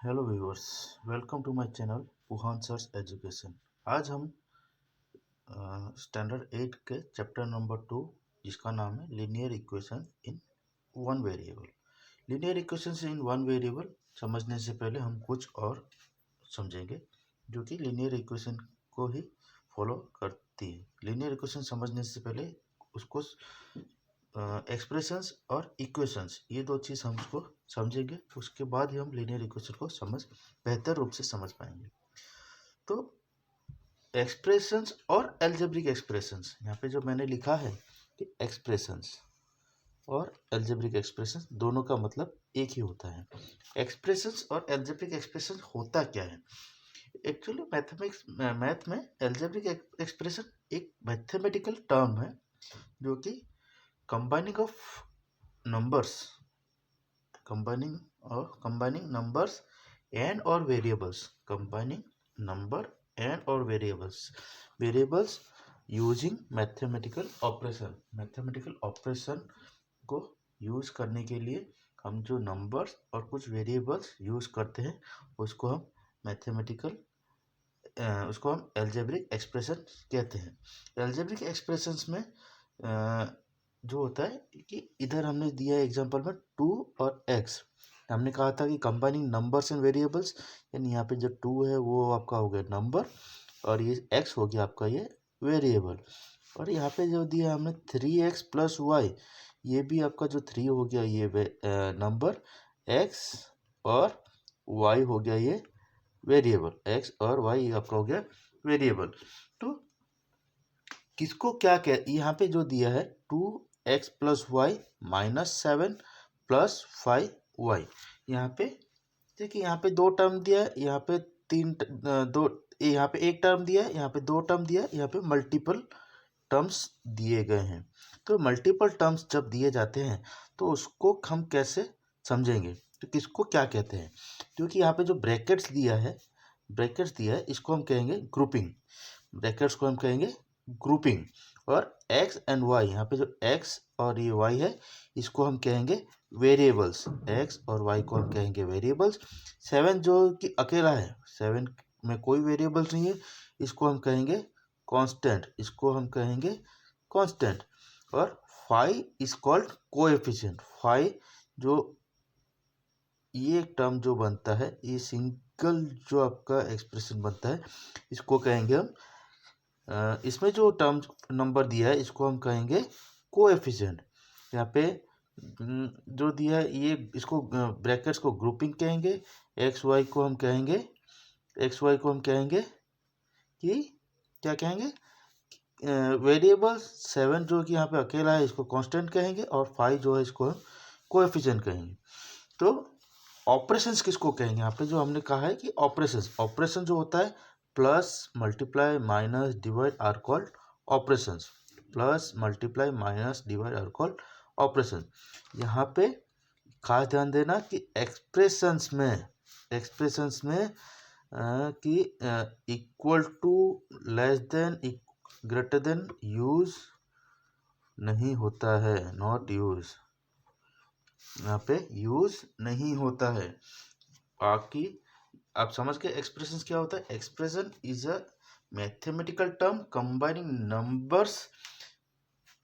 Hello viewers, welcome to my channel Puhan sir's education. आज हम standard 8 के चैप्टर नंबर 2 जिसका नाम है linear equation in one variable. Linear equation in one variable समझने से पहले हम कुछ और समझेंगे जो कि लीनियर इक्वेशन को ही फॉलो करती है। लीनियर इक्वेशन समझने से पहले उसको एक्सप्रेशंस और इक्वेशंस ये दो चीज़ हम उसको समझेंगे, उसके बाद ही हम लीनियर इक्वेशन को बेहतर रूप से समझ पाएंगे। तो एक्सप्रेशंस और एल्जेब्रिक एक्सप्रेशंस, यहाँ पे जो मैंने लिखा है कि एक्सप्रेशंस और एल्जेब्रिक एक्सप्रेशंस दोनों का मतलब एक ही होता है। एक्सप्रेशंस और एल्जेब्रिक एक्सप्रेशन होता क्या है? एक्चुअली मैथ में एल्जेब्रिक एक्सप्रेशन एक मैथमेटिकल टर्म है जो कि combining of numbers combining numbers and or variables combining number and or variables using mathematical operation को यूज करने के लिए हम जो नंबर्स और कुछ वेरिएबल्स यूज करते हैं उसको हम एल्जेब्रिक एक्सप्रेशन कहते हैं। एल्जेब्रिक एक्सप्रेशंस में जो होता है कि इधर हमने दिया है एग्जांपल में 2 और x। हमने कहा था कि कंबाइनिंग नंबर्स एंड वेरिएबल्स, यानी यहाँ पे जो 2 है वो आपका हो गया नंबर और ये x हो गया आपका ये वेरिएबल। और यहाँ पे जो दिया हमने 3x + y, ये भी आपका जो 3 हो गया ये नंबर, x और y हो गया ये वेरिएबल, x और y आपका हो गया वेरिएबल। तो किसको क्या यहाँ पे जो दिया है 2x + y -7 + 5y, यहाँ पे देखिए यहाँ पे दो टर्म दिया है, यहाँ पे दो, यहाँ पे एक टर्म दिया है, यहाँ पे दो टर्म दिया है, यहाँ पे मल्टीपल टर्म्स दिए गए हैं। तो मल्टीपल टर्म्स जब दिए जाते हैं तो उसको हम कैसे समझेंगे, तो किसको क्या कहते हैं? क्योंकि यहाँ पे जो ब्रैकेट्स दिया है इसको हम कहेंगे ग्रुपिंग। ब्रैकेट्स को हम कहेंगे ग्रुपिंग। और x एंड y, यहाँ पे जो x और ये y है इसको हम कहेंगे वेरिएबल्स। x और y को हम कहेंगे वेरिएबल्स। 7 जो कि अकेला है, 7 में कोई वेरिएबल्स नहीं है, इसको हम कहेंगे कांस्टेंट, और 5 इज कॉल्ड कोएफिशिएंट। 5 जो ये टर्म जो बनता है, ये सिंगल जो आपका एक्सप्रेशन बनता है, इसको कहेंगे हम इसमें जो टर्म नंबर दिया है इसको हम कहेंगे कोएफिशिएंट। यहाँ पे जो दिया है ये इसको ब्रैकेट्स को ग्रुपिंग कहेंगे। एक्स वाई को हम कहेंगे कि क्या कहेंगे, वेरिएबल। 7 जो कि यहाँ पे अकेला है इसको कांस्टेंट कहेंगे, और 5 जो है इसको हम कोएफिशिएंट कहेंगे। तो ऑपरेशंस किसको कहेंगे? यहाँ पे जो हमने कहा है कि ऑपरेशन जो होता है plus multiply minus divide are called operations. यहाँ पे खास ध्यान देना कि एक्सप्रेशंस में कि equal to, less than, greater than use नहीं होता है, नॉट यूज, यहाँ पे यूज नहीं होता है। बाकी आप समझ के एक्सप्रेशन क्या होता है। Expression is a mathematical term combining numbers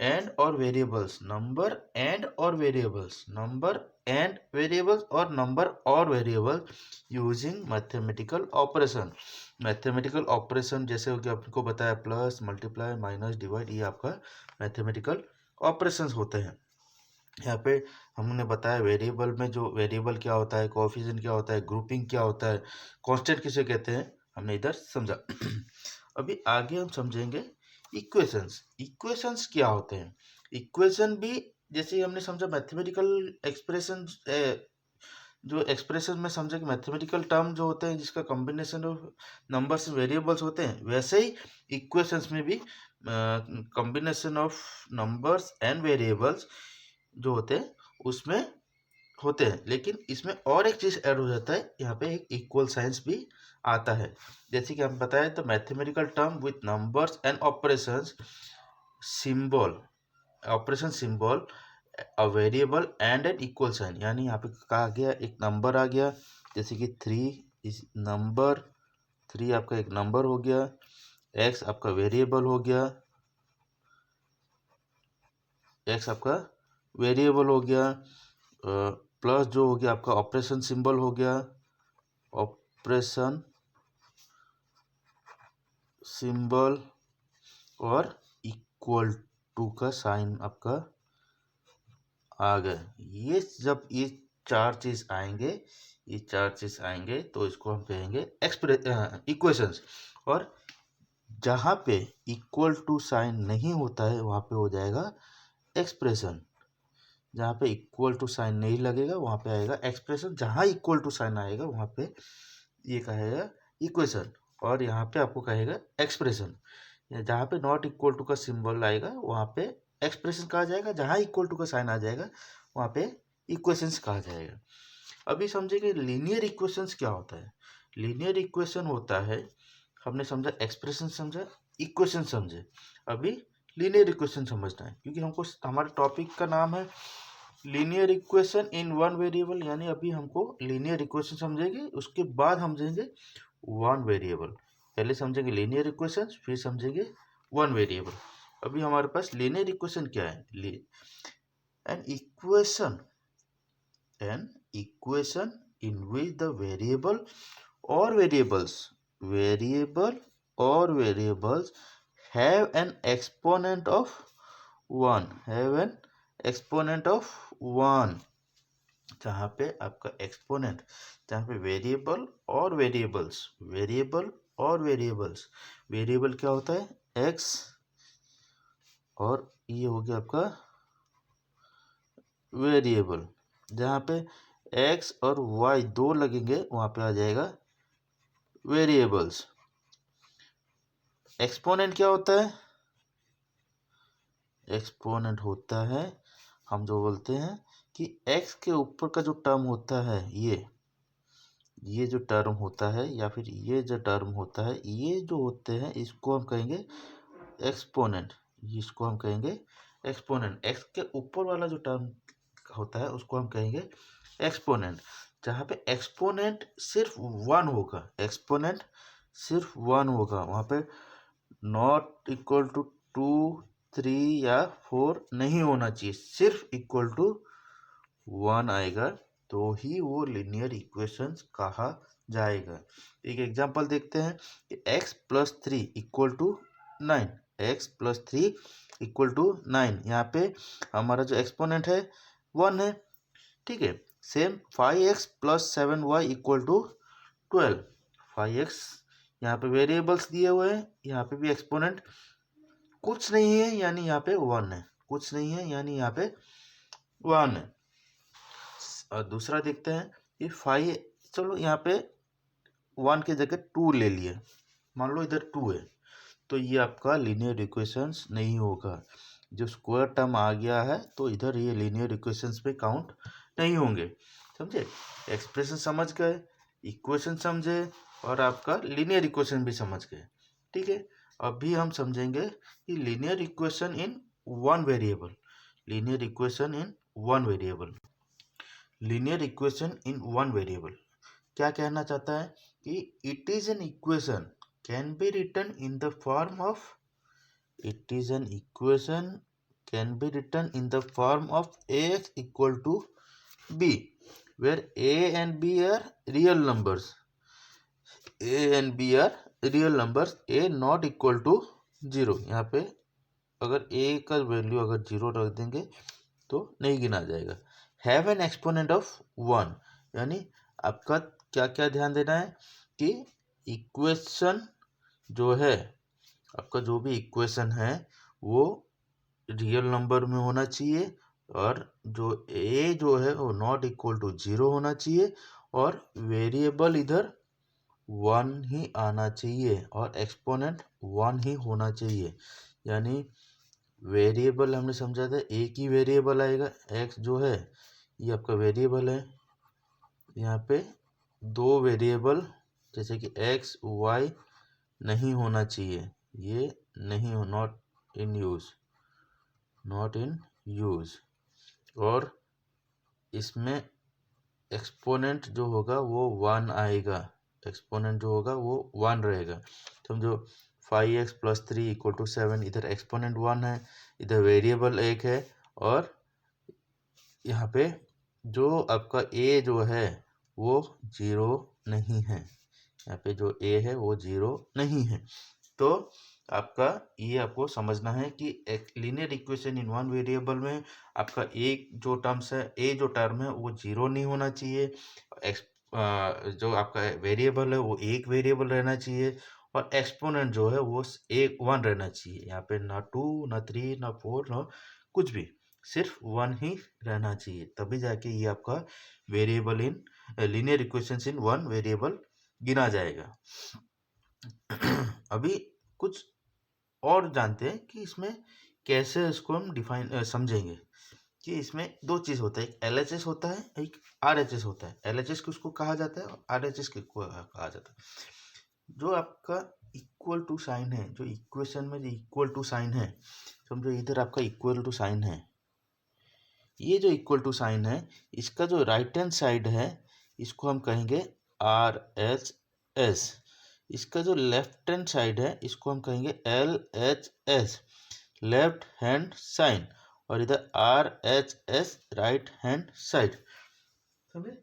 and और variables, number and variable using mathematical operation जैसे हो गया, आपको बताया प्लस मल्टीप्लाई माइनस डिवाइड, ये आपका मैथमेटिकल ऑपरेशंस होते हैं। यहाँ पे हमने बताया वेरिएबल में जो वेरिएबल क्या होता है, कोएफिशिएंट क्या होता है, ग्रुपिंग क्या होता है, कांस्टेंट किसे कहते हैं, हमने इधर समझा। अभी आगे हम समझेंगे इक्वेशंस क्या होते हैं। इक्वेशन भी जैसे हमने समझा मैथमेटिकल एक्सप्रेशन, जो एक्सप्रेशन में समझा कि मैथमेटिकल टर्म जो होते हैं जिसका कॉम्बिनेशन ऑफ नंबर्स वेरिएबल्स होते हैं, वैसे ही इक्वेशंस में भी combination of numbers and variables जो होते हैं उसमें होते हैं। लेकिन इसमें और एक चीज ऐड हो जाता है, यहाँ पे एक इक्वल साइंस भी आता है। जैसे कि हम बताएं तो mathematical term with numbers and operations symbol a variable and an equal sign, यानी यहाँ पे कहा गया एक नंबर आ गया, जैसे कि 3 इस नंबर, 3 आपका एक नंबर हो गया, x आपका वेरिएबल हो गया, x आपका वेरिएबल हो गया, प्लस जो हो गया आपका ऑपरेशन सिंबल हो गया, ऑपरेशन सिंबल, और इक्वल टू का साइन आपका आ गया। ये जब ये चार चीज आएंगे, ये चार चीज आएंगे तो इसको हम कहेंगे इक्वेशंस। और जहाँ पे इक्वल टू साइन नहीं होता है वहाँ पे हो जाएगा एक्सप्रेशन। जहाँ पे इक्वल टू साइन नहीं लगेगा वहाँ पे आएगा एक्सप्रेशन। जहाँ इक्वल टू साइन आएगा वहाँ पे ये कहेगा इक्वेशन, और यहाँ पे आपको कहेगा एक्सप्रेशन। जहाँ पे नॉट इक्वल टू का सिंबल आएगा वहाँ पे एक्सप्रेशन कहा जाएगा, जहाँ इक्वल टू का साइन आ जाएगा वहाँ पे इक्वेशंस कहा जाएगा। अभी समझेंगे लीनियर इक्वेशंस क्या होता है। लीनियर इक्वेशन होता है, हमने समझा एक्सप्रेशन समझा, इक्वेशन समझे, अभी लीनियर इक्वेशन समझना है, क्योंकि हमको हमारे टॉपिक का नाम है linear equation in one variable. यानी अभी हमको लीनियर इक्वेशन समझेंगे, उसके बाद समझेंगे वन वेरिएबल। पहले समझेंगे लीनियर इक्वेशन, फिर समझेंगे वन वेरिएबल। अभी हमारे पास लीनियर इक्वेशन क्या है। An equation in which the variable or variables have an exponent of 1, जहाँ पे आपका एक्सपोनेंट, जहाँ पे वेरिएबल और वेरिएबल क्या होता है, x, और ये हो गया आपका वेरिएबल। जहाँ पे x और y दो लगेंगे वहाँ पे आ जाएगा वेरिएबल्स। एक्सपोनेंट क्या होता है, एक्सपोनेंट होता है, हम जो बोलते हैं कि x के ऊपर का जो टर्म होता है, ये जो टर्म होता है या फिर ये जो टर्म होता है, ये जो होते हैं इसको हम कहेंगे एक्सपोनेंट। इसको हम कहेंगे एक्सपोनेंट। x के ऊपर वाला जो टर्म होता है उसको हम कहेंगे एक्सपोनेंट। जहाँ पे एक्सपोनेंट सिर्फ वन होगा, वहाँ पे नॉट इक्वल टू 2, 3 या 4 नहीं होना चाहिए, सिर्फ इक्वल टू 1 आएगा तो ही वो लीनियर इक्वेशंस कहा जाएगा। एक एग्जांपल देखते हैं कि x प्लस 3 इक्वल टू 9। यहाँ पे हमारा जो एक्सपोनेंट है 1 है, ठीक है। Same 5x plus 7y equal to 12। 5x यहाँ पे वेरिएबल्स दिए हुए हैं, यहाँ पे भी एक्सपोनेंट कुछ नहीं है यानी यहाँ पे 1 है, कुछ नहीं है यानी यहाँ पे 1 है। और दूसरा देखते हैं कि 5, चलो यहाँ पे 1 की जगह 2 ले लिए, मान लो इधर 2 है, तो ये आपका लीनियर इक्वेशंस नहीं होगा। जो स्क्वायर टर्म आ गया है तो इधर ये लीनियर इक्वेशंस पे काउंट नहीं होंगे। समझे, एक्सप्रेशन समझ गए, इक्वेशन समझे, और आपका लीनियर इक्वेशन भी समझ गए, ठीक है। अभी हम समझेंगे कि linear equation in one variable. Linear equation in one variable क्या कहना चाहता है कि it is an equation can be written in the form of ax equal to b, where a and b are real numbers, a not equal to 0। यहाँ पे अगर a का value अगर 0 रख देंगे तो नहीं गिना जाएगा। हैव एन एक्सपोनेंट ऑफ 1, यानी आपका क्या क्या ध्यान देना है कि इक्वेशन जो है, आपका जो भी इक्वेशन है वो रियल नंबर में होना चाहिए, और जो a जो है वो नॉट इक्वल टू 0 होना चाहिए, और वेरिएबल इधर 1 ही आना चाहिए, और एक्सपोनेंट 1 ही होना चाहिए। यानी वेरिएबल हमने समझा था एक ही वेरिएबल आएगा, x जो है ये आपका वेरिएबल है। यहाँ पे दो वेरिएबल जैसे कि x y नहीं होना चाहिए, ये नहीं हो, नॉट इन यूज। और इसमें 5 x plus 7y equal to 12। 5x plus 7y equal to 12 exponent जो होगा वो 1 आएगा, एक्सपोनेंट जो होगा वो 1 रहेगा। समझो 5x+3 = 7, इधर एक्सपोनेंट 1 है, इधर वेरिएबल 1 है, और यहाँ पे जो आपका a जो है वो 0 नहीं है, यहाँ पे जो a है वो 0 नहीं है। तो आपका ये आपको समझना है कि एक linear equation in one variable में आपका एक जो टर्म्स है, a जो टर्म है वो 0 नहीं होना चाहिए, एक्स जो आपका वेरिएबल है वो एक वेरिएबल रहना चाहिए, और एक्सपोनेंट जो है वो एक 1 रहना चाहिए। यहाँ पे ना 2 ना 3 ना 4 ना कुछ भी, सिर्फ 1 ही रहना चाहिए, तभी जाके ये आपका variable in linear equations in one variable गिना जाएगा। अभी कुछ और जानते हैं कि इसमें कैसे इसको हम डिफाइन समझेंगे कि इसमें दो चीज़ होता है, एक LHS होता है, एक RHS होता है। LHS किसको कहा जाता है और RHS किसको कहा जाता है। जो आपका इक्वल टू साइन है, जो इक्वेशन में जो इक्वल टू साइन है, समझो इधर आपका इक्वल टू साइन है, ये जो इक्वल टू साइन है इसका जो राइट हैंड साइड है इसको हम कहेंगे RHS, इसका जो लेफ्ट हैंड साइड है इसको हम कहेंगे LHS, लेफ्ट हैंड साइन, और इधर RHS, राइट हैंड साइड। समझे?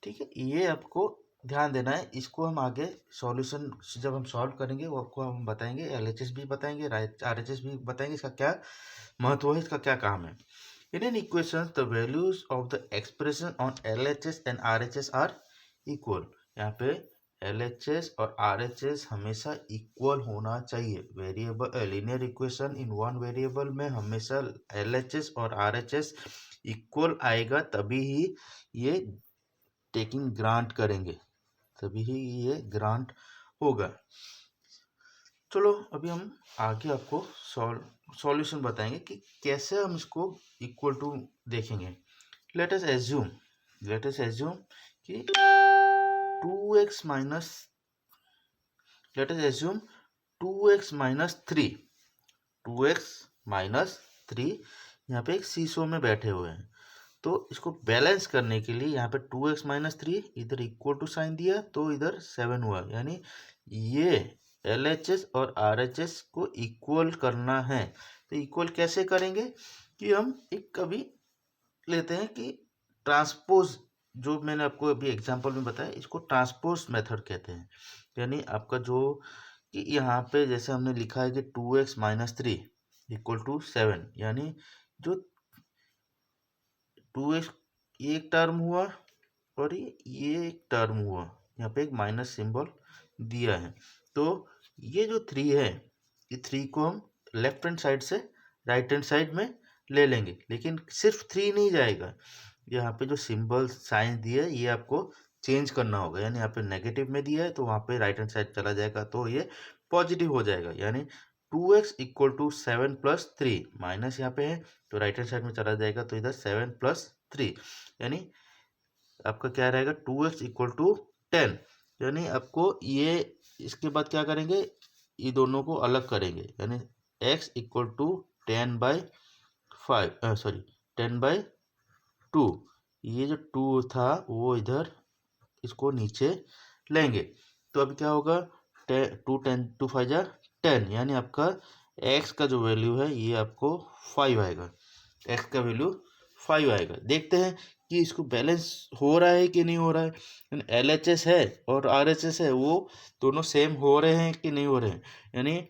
ठीक है, ये आपको ध्यान देना है। इसको हम आगे सॉल्यूशन जब हम सॉल्व करेंगे वो आपको हम बताएंगे, LHS भी बताएंगे, RHS भी बताएंगे, इसका क्या महत्व है, इसका क्या काम है। In an equation, the values of the expression on LHS and RHS are equal. यहाँ पे LHS और RHS हमेशा इक्वल होना चाहिए। Variable linear equation in one variable में हमेशा LHS और RHS इक्वल आएगा, तभी ही ये टेकिंग ग्रांट करेंगे, तभी ही ये ग्रांट होगा। चलो अभी हम आगे आपको सॉल्यूशन बताएंगे कि कैसे हम इसको इक्वल टू देखेंगे। लेट अस एज्यूम कि 2x minus let us assume 2x minus 3 यहाँ पे एक सीसो में बैठे हुए हैं। तो इसको बैलेंस करने के लिए यहाँ पे 2x माइनस 3 इधर इक्वल टू साइन दिया तो इधर 7 हुआ, यानी ये LHS और RHS को इक्वल करना है। तो इक्वल कैसे करेंगे कि हम एक कभी लेते हैं कि ट्रांसपोज, जो मैंने आपको अभी एग्जांपल में बताया, इसको ट्रांसपोज मेथड कहते हैं। यानी आपका जो कि यहाँ पे जैसे हमने लिखा है कि 2x माइनस 3 = 7, यानी जो 2x एक टर्म हुआ और ये एक टर्म हुआ, यहाँ पे एक माइनस सिंबल दिया है। तो ये जो 3 है, ये 3 को हम लेफ्ट हैंड साइड से राइट हैंड साइड में ले लेंगे, लेकिन सिर्फ 3 नहीं जाएगा, यहाँ पे जो सिंबल साइन दिया है ये आपको चेंज करना होगा। यानी यहाँ पे नेगेटिव में दिया है तो वहाँ पे राइट हैंड साइड चला जाएगा तो ये पॉजिटिव हो जाएगा, यानी 2x = 7 + 3, माइनस यहाँ पे है तो राइट हैंड साइड में चला जाएगा तो इधर 7 + 3, यानी आपका क्या रहेगा 2x = 10। यानी आपको ये इसके बाद क्या करेंगे, ये दोनों को अलग करेंगे, यानी x = 10/2, ये जो 2 था वो इधर इसको नीचे लेंगे। तो अभी क्या होगा, 2 5 जा 10, यानी आपका x का जो वैल्यू है ये आपको 5 आएगा, x का वैल्यू 5 आएगा। देखते हैं कि इसको बैलेंस हो रहा है कि नहीं हो रहा है। LHS है और RHS है, वो दोनों सेम हो रहे हैं कि नहीं हो रहे हैं। यानी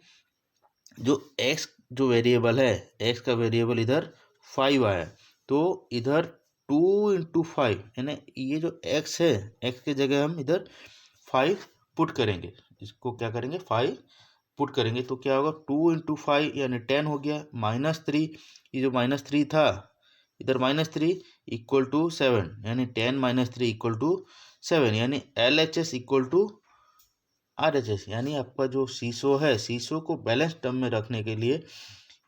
जो x जो वेरिएबल है, x का वेरिएबल इधर 5 आया, तो इधर 2 × 5, यानी ये जो x है, x की जगह हम इधर 5 पुट करेंगे, इसको क्या करेंगे 5 पुट करेंगे, तो क्या होगा 2 × 5 यानी 10 हो गया, -3, ये जो -3 था इधर -3 = 7, यानी 10 - 3 = 7, यानी LHS = RHS, यानी आपका जो सीसो है, सीसो को बैलेंस टर्म में रखने के लिए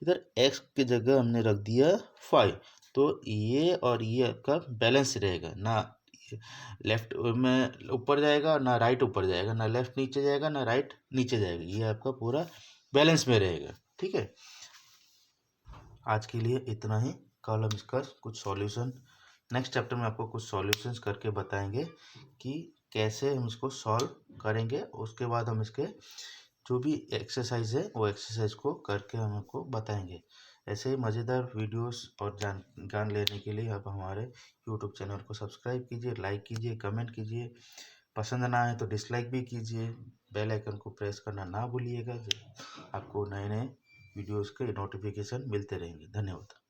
इधर x की जगह हमने रख दिया 5, तो ये और ये आपका बैलेंस रहेगा, ना लेफ्ट में ऊपर जाएगा ना राइट ऊपर जाएगा, ना लेफ्ट नीचे जाएगा ना राइट नीचे जाएगा, ये आपका पूरा बैलेंस में रहेगा। ठीक है, आज के लिए इतना ही, कल हम इसका कुछ सॉल्यूशन नेक्स्ट चैप्टर में आपको कुछ सॉल्यूशंस करके बताएंगे कि कैसे हम इसको सॉल्व करेंगे। उसके बाद हम इसके जो भी एक्सरसाइज है वो एक्सरसाइज को करके हम आपको बताएंगे। ऐसे ही मज़ेदार वीडियोस और ज्ञान लेने के लिए आप हमारे यूट्यूब चैनल को सब्सक्राइब कीजिए, लाइक कीजिए, कमेंट कीजिए। पसंद ना आए तो डिसलाइक भी कीजिए। बेल आइकन को प्रेस करना ना भूलिएगा। आपको नए नए वीडियोस के नोटिफिकेशन मिलते रहेंगे। धन्यवाद।